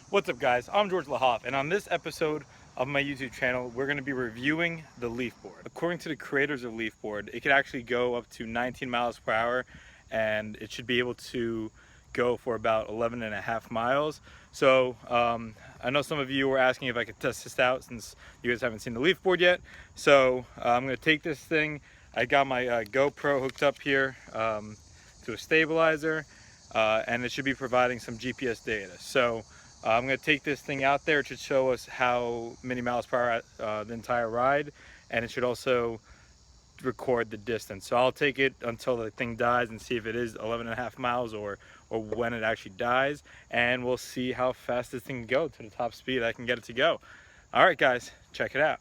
What's up, guys? I'm George Lahoff, and on this episode of my YouTube channel, we're going to be reviewing the Leafboard. According to the creators of Leafboard, it could actually go up to 19 miles per hour, and it should be able to go for about 11 and a half miles. So I know some of you were asking if I could test this out since you guys haven't seen the Leafboard yet. So I'm going to take this thing. I got my GoPro hooked up here to a stabilizer, and it should be providing some GPS data. So I'm going to take this thing out there. It should show us how many miles per hour the entire ride, and it should also record the distance. So I'll take it until the thing dies and see if it is 11 and a half miles or when it actually dies, and we'll see how fast this thing can go to the top speed I can get it to go. All right, guys, check it out.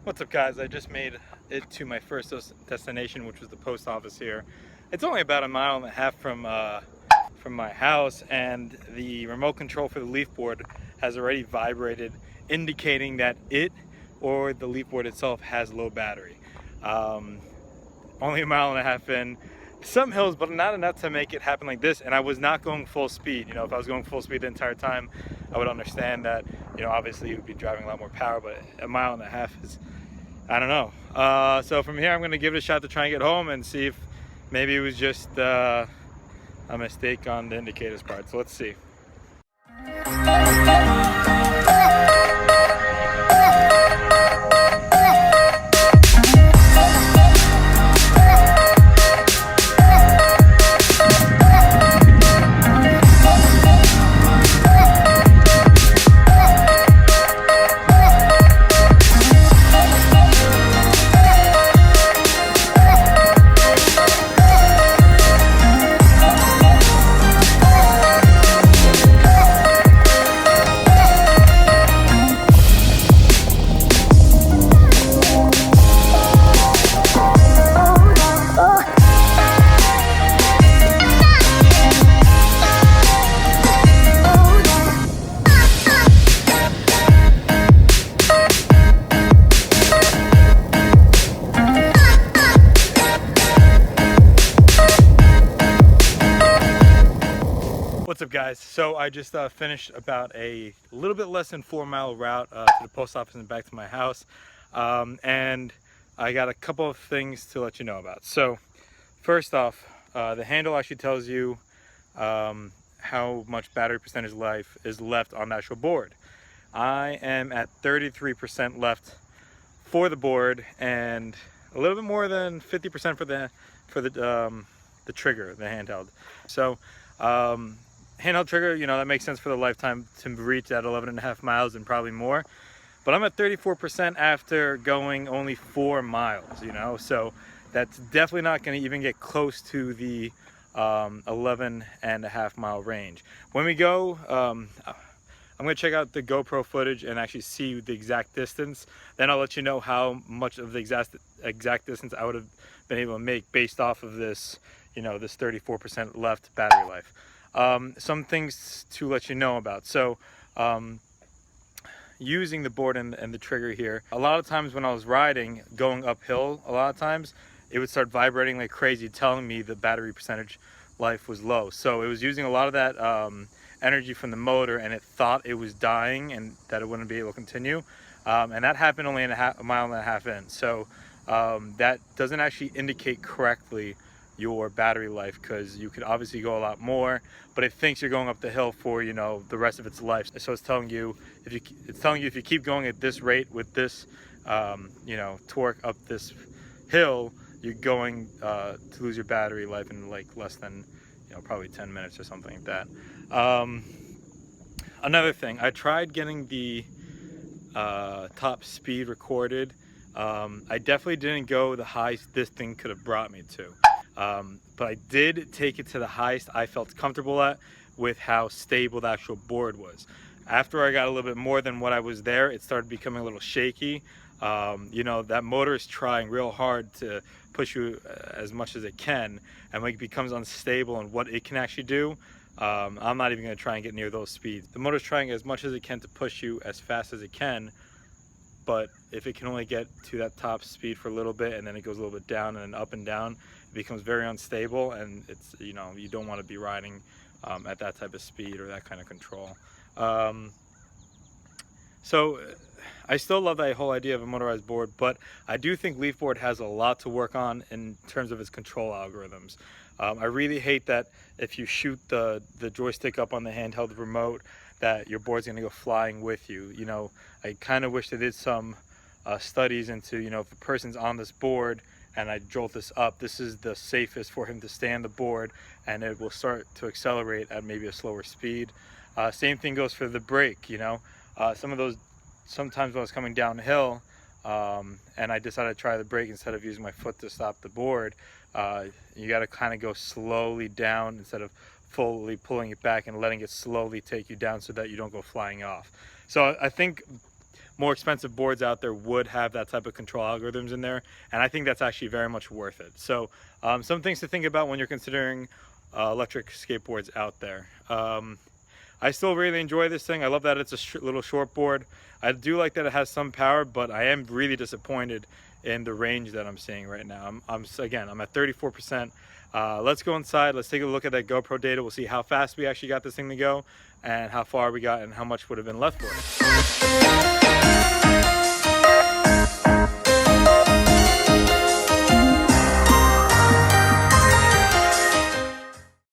What's up, guys? I just made it to my first destination, which was the post office here. It's only about a mile and a half from my house, and the remote control for the Leafboard has already vibrated, indicating that it or the Leafboard itself has low battery. Only a mile and a half in. Some hills, but not enough to make it happen like this, and I was not going full speed. You know, if I was going full speed the entire time, I would understand that, you know, obviously you would be driving a lot more power, but a mile and a half is, I don't know. So from here, I'm going to give it a shot to try and get home and see if maybe it was just a mistake on the indicators part. So let's see. What's up, guys? So I just finished about a little bit less than 4-mile route to the post office and back to my house, and I got a couple of things to let you know about. So first off, the handle actually tells you how much battery percentage life is left on the actual board. I am at 33% left for the board, and a little bit more than 50% for the trigger, the handheld. So handheld trigger, you know, that makes sense for the lifetime to reach that 11 and a half miles and probably more. But I'm at 34% after going only 4 miles, you know, so that's definitely not going to even get close to the 11 and a half mile range. When we go, I'm going to check out the GoPro footage and actually see the exact distance. Then I'll let you know how much of the exact distance I would have been able to make based off of this, you know, this 34% left battery life. Some things to let you know about. So using the board and the trigger here, a lot of times when I was riding, going uphill, a lot of times it would start vibrating like crazy, telling me the battery percentage life was low. So it was using a lot of that energy from the motor, and it thought it was dying and that it wouldn't be able to continue. And that happened only a mile and a half in. So that doesn't actually indicate correctly your battery life, because you could obviously go a lot more, but it thinks you're going up the hill for, you know, the rest of its life. So it's telling you if you keep going at this rate with this you know, torque up this hill, you're going to lose your battery life in like less than, you know, probably 10 minutes or something like that. Another thing, I tried getting the top speed recorded. I definitely didn't go the highest this thing could have brought me to, but I did take it to the highest I felt comfortable at with how stable the actual board was. After I got a little bit more than what I was there, it started becoming a little shaky. You know, that motor is trying real hard to push you as much as it can, and when it becomes unstable and what it can actually do, I'm not even going to try and get near those speeds. The motor's trying as much as it can to push you as fast as it can, but if it can only get to that top speed for a little bit and then it goes a little bit down and then up and down, it becomes very unstable, and it's, you know, you don't want to be riding at that type of speed or that kind of control. So I still love that whole idea of a motorized board, but I do think Leafboard has a lot to work on in terms of its control algorithms. I really hate that if you shoot the joystick up on the handheld remote, that your board's going to go flying with you. You know, I kind of wish they did some studies into, you know, if a person's on this board and I jolt this up, this is the safest for him to stay on the board, and it will start to accelerate at maybe a slower speed. Same thing goes for the brake, you know. Sometimes when I was coming downhill and I decided to try the brake instead of using my foot to stop the board, you got to kind of go slowly down instead of fully pulling it back and letting it slowly take you down so that you don't go flying off. So I think more expensive boards out there would have that type of control algorithms in there, and I think that's actually very much worth it. So some things to think about when you're considering electric skateboards out there. I still really enjoy this thing. I love that it's a little short board. I do like that it has some power, but I am really disappointed in the range that I'm seeing right now. I'm at 34%. Let's go inside. Let's take a look at that GoPro data. We'll see how fast we actually got this thing to go and how far we got and how much would have been left for it.